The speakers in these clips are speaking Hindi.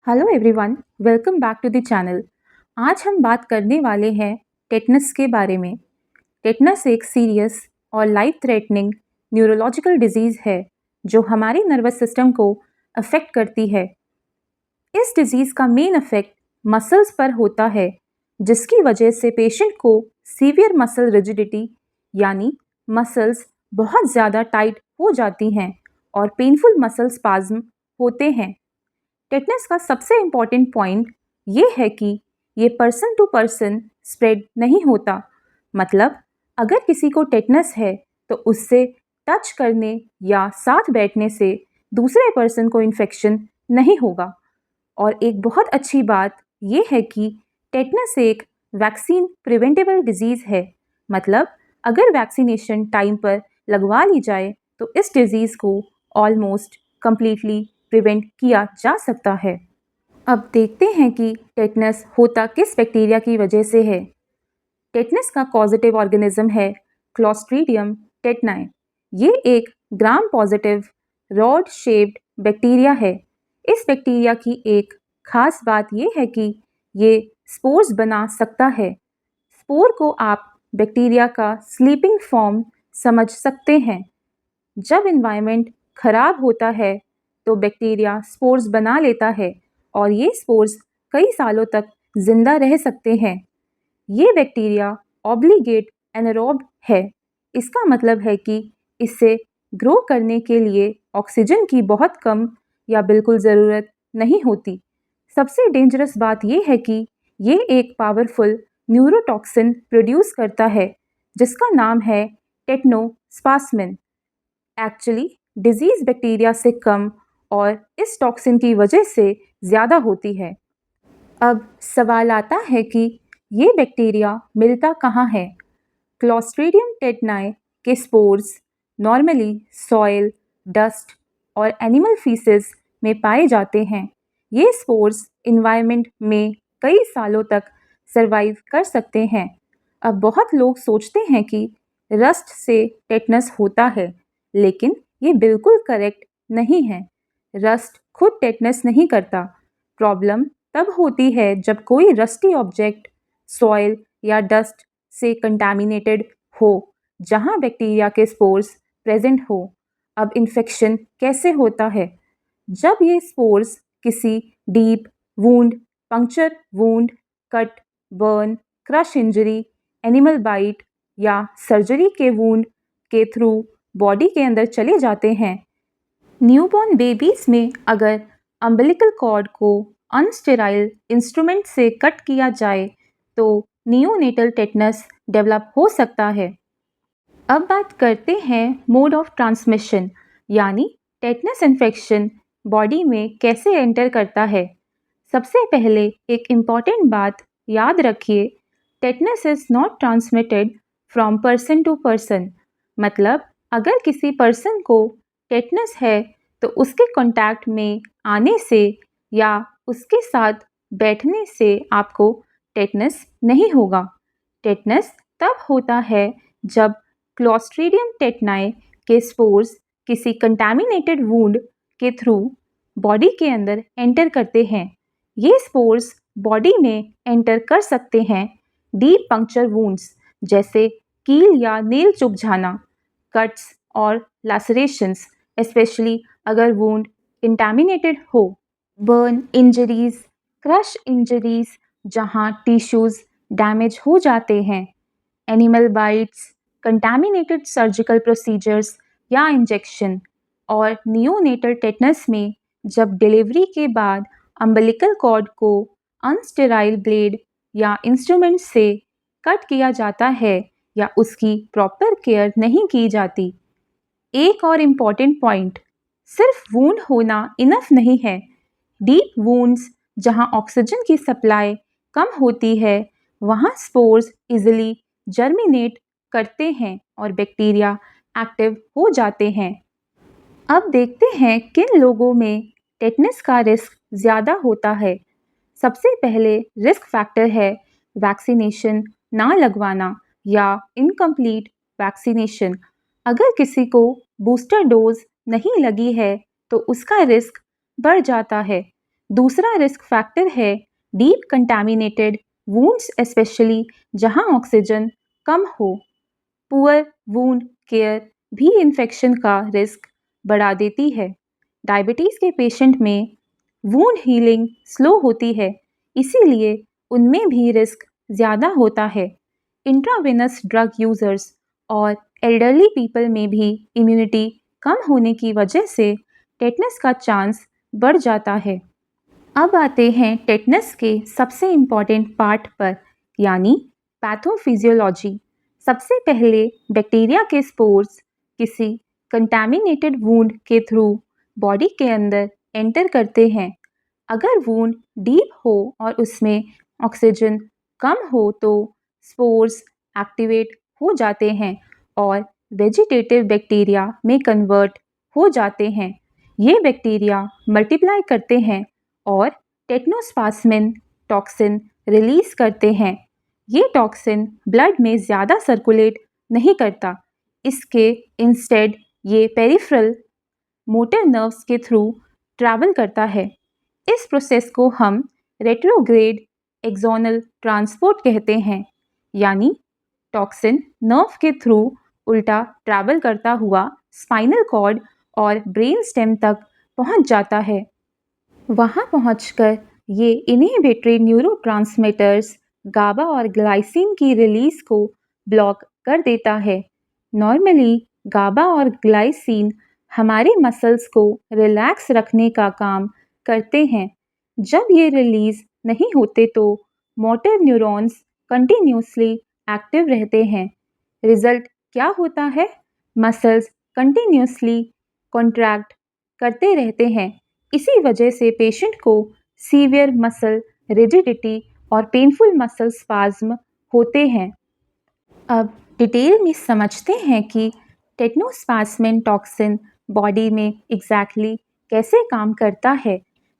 Hello everyone, welcome back to the channel. आज हम बात करने वाले हैं टेटनस के बारे में। टेटनस एक सीरियस और लाइफ थ्रेटनिंग न्यूरोलॉजिकल डिजीज़ है जो हमारे नर्वस सिस्टम को अफेक्ट करती है। इस डिजीज़ का मेन इफेक्ट मसल्स पर होता है, जिसकी वजह से पेशेंट को सीवियर मसल रिजिडिटी यानी मसल्स बहुत ज़्यादा टाइट हो जाती हैं और पेनफुल मसल स्पाज्म होते हैं। टेटनस का सबसे इम्पॉर्टेंट पॉइंट ये है कि ये पर्सन टू पर्सन स्प्रेड नहीं होता। मतलब अगर किसी को टेटनस है तो उससे टच करने या साथ बैठने से दूसरे पर्सन को इन्फेक्शन नहीं होगा। और एक बहुत अच्छी बात ये है कि टेटनस एक वैक्सीन प्रिवेंटेबल डिजीज़ है। मतलब अगर वैक्सीनेशन टाइम पर लगवा ली जाए तो इस डिजीज़ को ऑलमोस्ट कंप्लीटली प्रिवेंट किया जा सकता है। अब देखते हैं कि टेटनस होता किस बैक्टीरिया की वजह से है। टेटनस का पॉजिटिव ऑर्गेनिज्म है क्लॉस्ट्रीडियम टेटनाई। ये एक gram positive rod shaped bacteria है। इस बैक्टीरिया की एक खास बात ये है कि ये स्पोर्स बना सकता है। स्पोर को आप बैक्टीरिया का स्लीपिंग फॉर्म समझ सकते हैं। जब इन्वायरमेंट खराब होता है तो बैक्टीरिया स्पोर्स बना लेता है और ये स्पोर्स कई सालों तक जिंदा रह सकते हैं। ये बैक्टीरिया ऑब्लिगेट एनारोब है। इसका मतलब है कि इससे ग्रो करने के लिए ऑक्सीजन की बहुत कम या बिल्कुल ज़रूरत नहीं होती। सबसे डेंजरस बात यह है कि ये एक पावरफुल न्यूरोटॉक्सिन प्रोड्यूस करता है जिसका नाम है टेटनोस्पास्मिन। एक्चुअली डिजीज बैक्टीरिया से कम और इस टॉक्सिन की वजह से ज़्यादा होती है। अब सवाल आता है कि ये बैक्टीरिया मिलता कहाँ है। क्लॉस्ट्रीडियम टेटनाई के स्पोर्स नॉर्मली सॉइल, डस्ट और एनिमल फीसेस में पाए जाते हैं। ये स्पोर्स इन्वायरमेंट में कई सालों तक सरवाइव कर सकते हैं। अब बहुत लोग सोचते हैं कि रस्ट से टेटनस होता है, लेकिन ये बिल्कुल करेक्ट नहीं है। रस्ट खुद टेटनस नहीं करता। प्रॉब्लम तब होती है जब कोई रस्टी ऑब्जेक्ट सॉइल या डस्ट से कंटामिनेटेड हो, जहां बैक्टीरिया के स्पोर्स प्रेजेंट हो। अब इन्फेक्शन कैसे होता है? जब ये स्पोर्स किसी deep wound, puncture wound, cut, burn, crush injury, animal bite या सर्जरी के वूंड के थ्रू बॉडी के अंदर चले जाते हैं। न्यूबॉर्न बेबीज में अगर अम्बिलिकल कॉर्ड को अनस्टेराइल इंस्ट्रूमेंट से कट किया जाए तो नियोनेटल टेटनस डेवलप हो सकता है। अब बात करते हैं मोड ऑफ ट्रांसमिशन, यानी टेटनस इन्फेक्शन बॉडी में कैसे एंटर करता है। सबसे पहले एक इम्पॉर्टेंट बात याद रखिए, tetanus is not transmitted from person to person. मतलब अगर किसी पर्सन को टेटनस है तो उसके कांटेक्ट में आने से या उसके साथ बैठने से आपको टेटनस नहीं होगा। टेटनस तब होता है जब क्लॉस्ट्रीडियम टेटनाई के स्पोर्स किसी कंटामिनेटेड वुंड के थ्रू बॉडी के अंदर एंटर करते हैं। ये स्पोर्स बॉडी में एंटर कर सकते हैं डीप पंक्चर वुंड्स जैसे कील या नेल चुभ जाना, कट्स और लैसरेशंस, स्पेशली अगर वुंड कंटामिनेटेड हो, बर्न इंजरीज, क्रश इंजरीज जहां टिश्यूज डैमेज हो जाते हैं, animal bytes, contaminated surgical procedures या इंजेक्शन। और नियोनेटल टेटनस में जब डिलीवरी के बाद अम्बिलिकल कॉर्ड को अनस्टेराइल ब्लेड या इंस्ट्रूमेंट से कट किया जाता है या उसकी प्रॉपर केयर नहीं की जाती। एक और इम्पॉर्टेंट पॉइंट, सिर्फ वूंड होना इनफ नहीं है। डीप वूंड्स जहां ऑक्सीजन की सप्लाई कम होती है, वहां स्पोर्स इजिली जर्मिनेट करते हैं और बैक्टीरिया एक्टिव हो जाते हैं। अब देखते हैं किन लोगों में टेटनस का रिस्क ज़्यादा होता है। सबसे पहले रिस्क फैक्टर है वैक्सीनेशन ना लगवाना या इनकम्प्लीट वैक्सीनेशन। अगर किसी को बूस्टर डोज नहीं लगी है तो उसका रिस्क बढ़ जाता है। दूसरा रिस्क फैक्टर है डीप कंटामिनेटेड वुंड्स, स्पेशली जहां ऑक्सीजन कम हो। पुअर वुंड केयर भी इन्फेक्शन का रिस्क बढ़ा देती है। डायबिटीज़ के पेशेंट में वुंड हीलिंग स्लो होती है, इसीलिए उनमें भी रिस्क ज़्यादा होता है। इंट्रावेनस ड्रग यूज़र्स और एल्डरली पीपल में भी इम्यूनिटी कम होने की वजह से टेटनस का चांस बढ़ जाता है। अब आते हैं टेटनस के सबसे इम्पॉर्टेंट पार्ट पर, यानी पैथोफिजियोलॉजी। सबसे पहले बैक्टीरिया के स्पोर्स किसी कंटामिनेटेड वुंड के थ्रू बॉडी के अंदर एंटर करते हैं। अगर वुंड डीप हो और उसमें ऑक्सीजन कम हो तो स्पोर्स एक्टिवेट हो जाते हैं और वेजिटेटिव बैक्टीरिया में कन्वर्ट हो जाते हैं। ये बैक्टीरिया मल्टीप्लाई करते हैं और टेक्नोस्पाज्मिन टॉक्सिन रिलीज करते हैं। ये टॉक्सिन ब्लड में ज़्यादा सर्कुलेट नहीं करता, इसके इंस्टेड ये पेरिफेरल मोटर नर्व्स के थ्रू ट्रैवल करता है। इस प्रोसेस को हम रेट्रोग्रेड एक्सोनल ट्रांसपोर्ट कहते हैं, यानी टॉक्सिन नर्व के थ्रू उल्टा ट्रैवल करता हुआ स्पाइनल कॉर्ड और ब्रेन स्टेम तक पहुंच जाता है। वहां पहुंचकर ये इनहिबिटरी न्यूरोट्रांसमीटर्स गाबा और ग्लाइसिन की रिलीज को ब्लॉक कर देता है। नॉर्मली गाबा और ग्लाइसिन हमारे मसल्स को रिलैक्स रखने का काम करते हैं। जब ये रिलीज नहीं होते तो मोटर न्यूरॉन्स कंटिन्यूसली एक्टिव रहते हैं। रिजल्ट क्या होता है? मसल्स कंटिन्यूसली कॉन्ट्रैक्ट करते रहते हैं। इसी वजह से पेशेंट को सीवियर मसल रिजिडिटी और पेनफुल मसल स्पाज्म होते हैं। अब डिटेल में समझते हैं कि टेक्नोस्पाज्मिन टॉक्सिन बॉडी में एग्जैक्टली कैसे काम करता है।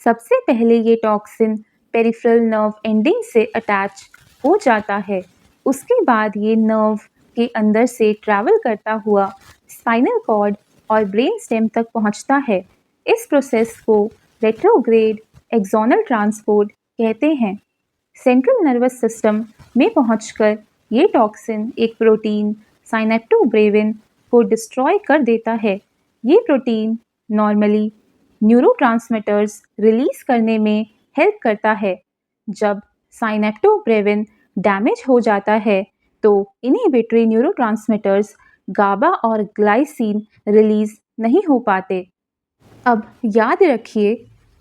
सबसे पहले ये टॉक्सिन पेरिफेरल नर्व एंडिंग से अटैच हो जाता है। उसके बाद ये नर्व के अंदर से ट्रैवल करता हुआ स्पाइनल कॉर्ड और ब्रेन स्टेम तक पहुंचता है। इस प्रोसेस को रेट्रोग्रेड एक्सोनल ट्रांसपोर्ट कहते हैं। सेंट्रल नर्वस सिस्टम में पहुंचकर ये टॉक्सिन एक प्रोटीन साइनेप्टोब्रेविन को डिस्ट्रॉय कर देता है। ये प्रोटीन नॉर्मली न्यूरोट्रांसमीटर्स रिलीज करने में हेल्प करता है। जब साइनेप्टोब्रेविन डैमेज हो जाता है तो इनहिबिटरी न्यूरोट्रांसमीटर्स गाबा और ग्लाइसिन रिलीज नहीं हो पाते। अब याद रखिए,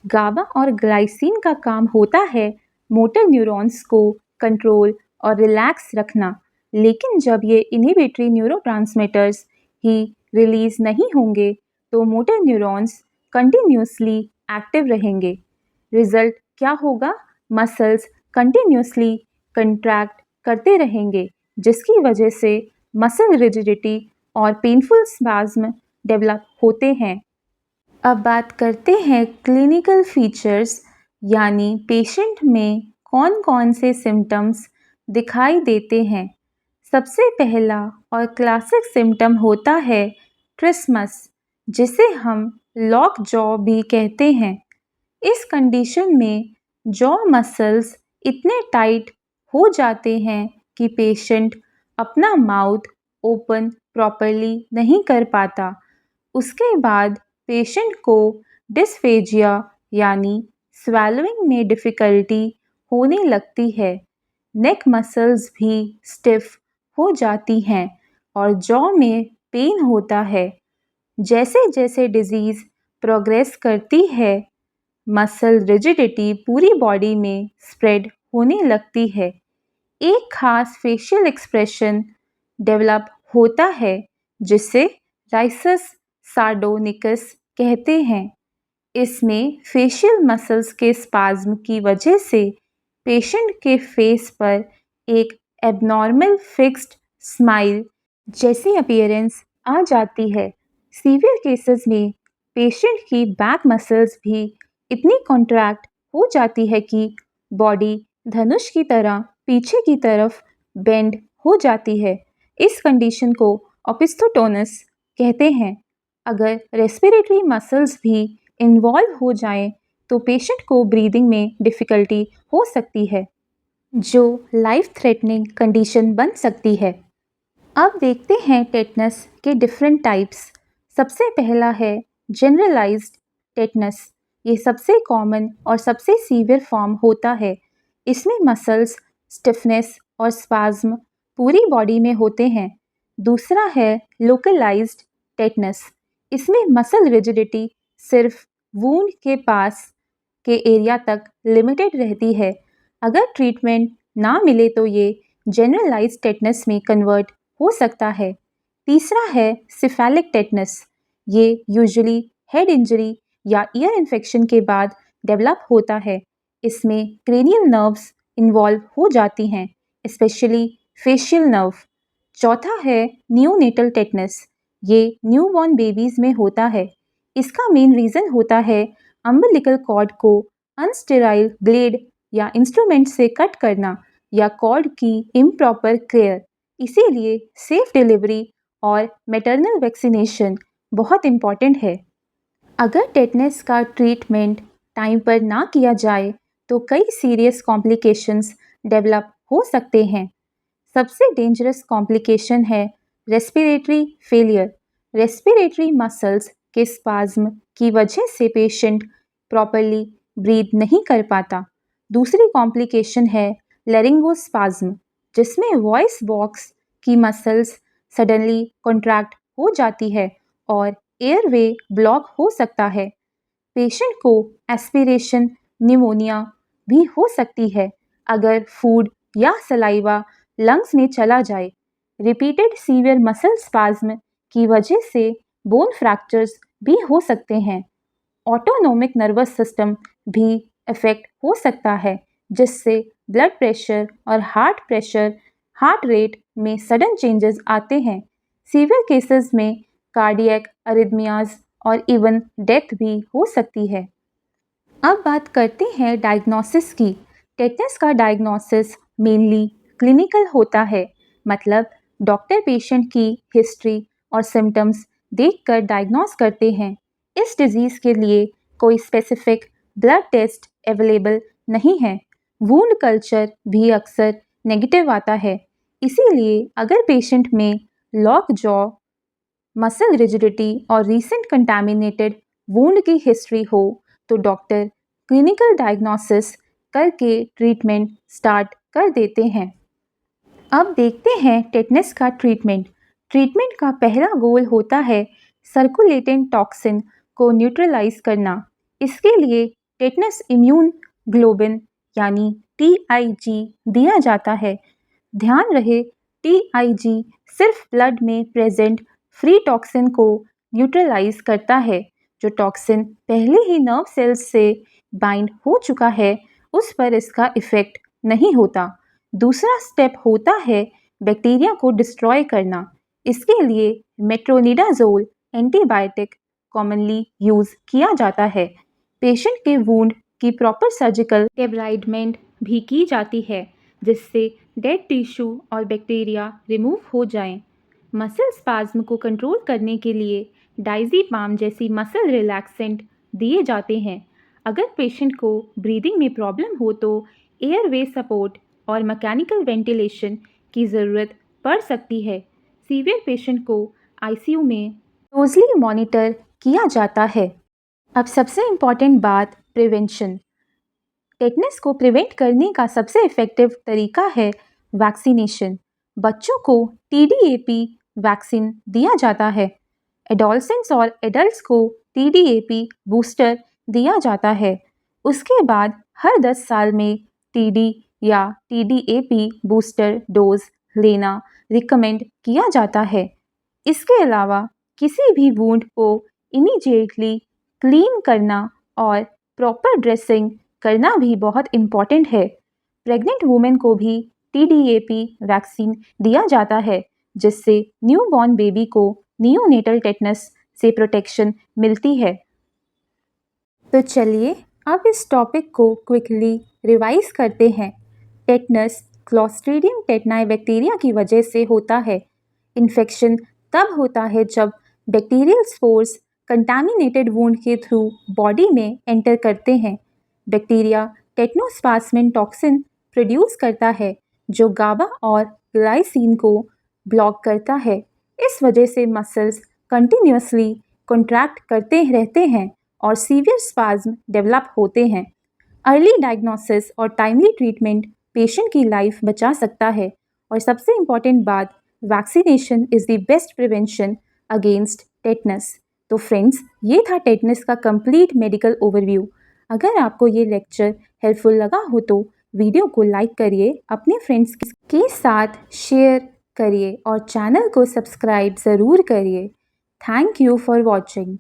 गाबा और ग्लाइसिन का काम होता है मोटर न्यूरॉन्स को कंट्रोल और रिलैक्स रखना, लेकिन जब ये इनहिबिटरी न्यूरोट्रांसमीटर्स ही रिलीज नहीं होंगे तो मोटर न्यूरॉन्स कंटिन्यूसली एक्टिव रहेंगे। रिजल्ट क्या होगा? मसल्स कंटिन्यूसली कंट्रैक्ट करते रहेंगे, जिसकी वजह से मसल रिजिडिटी और पेनफुल स्पाज्म डेवलप होते हैं। अब बात करते हैं क्लिनिकल फीचर्स, यानी पेशेंट में कौन कौन से सिम्टम्स दिखाई देते हैं। सबसे पहला और क्लासिक सिम्टम होता है ट्रिस्मस, जिसे हम लॉक जॉ भी कहते हैं। इस कंडीशन में जॉ मसल्स इतने टाइट हो जाते हैं कि पेशेंट अपना माउथ ओपन प्रॉपरली नहीं कर पाता। उसके बाद पेशेंट को डिस्फेजिया यानी स्वैलोइंग में डिफ़िकल्टी होने लगती है। नेक मसल्स भी स्टिफ हो जाती हैं और जॉ में पेन होता है। जैसे जैसे डिजीज़ प्रोग्रेस करती है, मसल रिजिडिटी पूरी बॉडी में स्प्रेड होने लगती है। एक खास फेशियल एक्सप्रेशन डेवलप होता है जिसे राइसस सार्डोनिकस कहते हैं। इसमें फेशियल मसल्स के स्पाज्म की वजह से पेशेंट के फेस पर एक एबनॉर्मल फिक्स्ड स्माइल जैसी अपीयरेंस आ जाती है। सीवियर केसेस में पेशेंट की बैक मसल्स भी इतनी कॉन्ट्रैक्ट हो जाती है कि बॉडी धनुष की तरह पीछे की तरफ बेंड हो जाती है। इस कंडीशन को ओपिस्थोटोनस कहते हैं। अगर रेस्पिरेटरी मसल्स भी इन्वॉल्व हो जाएं तो पेशेंट को ब्रीदिंग में डिफ़िकल्टी हो सकती है, जो लाइफ थ्रेटनिंग कंडीशन बन सकती है। अब देखते हैं टेटनस के डिफरेंट टाइप्स। सबसे पहला है जनरलाइज्ड टेटनस। ये सबसे कॉमन और सबसे सीवियर फॉर्म होता है। इसमें मसल्स स्टिफनेस और स्पाज्म पूरी बॉडी में होते हैं। दूसरा है लोकलाइज्ड टेटनस। इसमें मसल रिजिडिटी सिर्फ वूंड के पास के एरिया तक लिमिटेड रहती है। अगर ट्रीटमेंट ना मिले तो ये जनरलाइज्ड टेटनस में कन्वर्ट हो सकता है। तीसरा है सिफेलिक टेटनस। ये यूजुअली हेड इंजरी या ईयर इन्फेक्शन के बाद डेवलप होता है। इसमें क्रेनियल नर्व्स इन्वॉल्व हो जाती हैं, स्पेशली फेशियल नर्व। चौथा है न्यूनेटल टेटनस। ये न्यूबॉर्न बेबीज में होता है। इसका मेन रीज़न होता है अम्बिलिकल कॉर्ड को अनस्टेराइल ब्लेड या इंस्ट्रूमेंट से कट करना या कॉर्ड की इम्प्रॉपर केयर। इसीलिए सेफ डिलीवरी और मैटरनल वैक्सीनेशन बहुत इम्पॉर्टेंट है। अगर टेटनस का ट्रीटमेंट टाइम पर ना किया जाए तो कई सीरियस कॉम्प्लिकेशंस डेवलप हो सकते हैं। सबसे डेंजरस कॉम्प्लिकेशन है रेस्पिरेटरी फेलियर। रेस्पिरेटरी मसल्स के स्पाज्म की वजह से पेशेंट प्रॉपरली ब्रीथ नहीं कर पाता। दूसरी कॉम्प्लिकेशन है लैरिंगोस्पाज्म, जिसमें वॉइस बॉक्स की मसल्स सडनली कॉन्ट्रैक्ट हो जाती है और एयरवे ब्लॉक हो सकता है। पेशेंट को एस्पिरेशन निमोनिया भी हो सकती है अगर फूड या सलाइवा लंग्स में चला जाए। रिपीटेड सीवियर मसल स्पाज्म की वजह से बोन फ्रैक्चर्स भी हो सकते हैं। ऑटोनोमिक नर्वस सिस्टम भी इफेक्ट हो सकता है, जिससे ब्लड प्रेशर और हार्ट रेट में सडन चेंजेस आते हैं। सीवियर केसेस में कार्डियक अरिथमियाज और इवन डेथ भी हो सकती है। अब बात करते हैं डायग्नोसिस की। टेटनस का डायग्नोसिस मेनली क्लिनिकल होता है, मतलब डॉक्टर पेशेंट की हिस्ट्री और सिम्टम्स देखकर डायग्नोस करते हैं। इस डिजीज़ के लिए कोई स्पेसिफिक ब्लड टेस्ट अवेलेबल नहीं है। वूंड कल्चर भी अक्सर नेगेटिव आता है। इसीलिए अगर पेशेंट में लॉक जॉ, मसल रिजिडिटी और रीसेंट कंटामिनेटेड वूंड की हिस्ट्री हो तो डॉक्टर क्लिनिकल डायग्नोसिस करके ट्रीटमेंट स्टार्ट कर देते हैं। अब देखते हैं टेटनस का ट्रीटमेंट। ट्रीटमेंट का पहला गोल होता है सर्कुलेटिंग टॉक्सिन को न्यूट्रलाइज करना। इसके लिए टेटनस इम्यून ग्लोबिन यानी TIG दिया जाता है। ध्यान रहे, TIG सिर्फ ब्लड में प्रेजेंट फ्री टॉक्सिन को न्यूट्रलाइज करता है। जो टॉक्सिन पहले ही नर्व सेल्स से बाइंड हो चुका है, उस पर इसका इफेक्ट नहीं होता। दूसरा स्टेप होता है बैक्टीरिया को डिस्ट्रॉय करना। इसके लिए मेट्रोनिडाजोल एंटीबायोटिक कॉमनली यूज किया जाता है। पेशेंट के वूंड की प्रॉपर सर्जिकल डेब्राइडमेंट भी की जाती है, जिससे डेड टिश्यू और बैक्टीरिया रिमूव हो जाएं। मसल स्पाज्म को कंट्रोल करने के लिए डाइज़ीपाम जैसी मसल रिलैक्सेंट दिए जाते हैं। अगर पेशेंट को ब्रीदिंग में प्रॉब्लम हो तो एयरवे सपोर्ट और मैकेनिकल वेंटिलेशन की ज़रूरत पड़ सकती है। सीवियर पेशेंट को ICU में क्लोजली मॉनिटर किया जाता है। अब सबसे इम्पॉर्टेंट बात प्रिवेंशन। टेटनस को प्रिवेंट करने का सबसे इफ़ेक्टिव तरीका है वैक्सीनेशन। बच्चों को TDAP वैक्सीन दिया जाता है। एडोलसेंट्स और एडल्ट्स को TDAP बूस्टर दिया जाता है। उसके बाद हर 10 साल में TD या TDAP बूस्टर डोज लेना रिकमेंड किया जाता है। इसके अलावा किसी भी वुंड को इमीडिएटली क्लीन करना और प्रॉपर ड्रेसिंग करना भी बहुत इम्पॉर्टेंट है। प्रेग्नेंट वुमेन को भी TDAP वैक्सीन दिया जाता है, जिससे न्यूबॉर्न बेबी को नियोनेटल टेटनस से प्रोटेक्शन मिलती है। तो चलिए अब इस टॉपिक को क्विकली रिवाइज करते हैं। टेटनस क्लॉस्ट्रीडियम टेटनाई बैक्टीरिया की वजह से होता है। इन्फेक्शन तब होता है जब बैक्टीरियल स्पोर्स कंटामिनेटेड वुंड के थ्रू बॉडी में एंटर करते हैं। बैक्टीरिया टेटनोस्पाज्मिन टॉक्सिन प्रोड्यूस करता है जो गाबा और ग्लाइसिन को ब्लॉक करता है। इस वजह से मसल्स कंटिन्यूअसली कॉन्ट्रैक्ट करते रहते हैं और सीवियर स्पाज्म डेवलप होते हैं। अर्ली डायग्नोसिस और टाइमली ट्रीटमेंट पेशेंट की लाइफ बचा सकता है। और सबसे इम्पॉर्टेंट बात, vaccination is the best prevention against tetanus. तो फ्रेंड्स, ये था टेटनस का कंप्लीट मेडिकल ओवरव्यू। अगर आपको ये लेक्चर हेल्पफुल लगा हो तो वीडियो को लाइक करिए, अपने फ्रेंड्स के साथ शेयर करिए और चैनल को सब्सक्राइब ज़रूर करिए। Thank you for watching.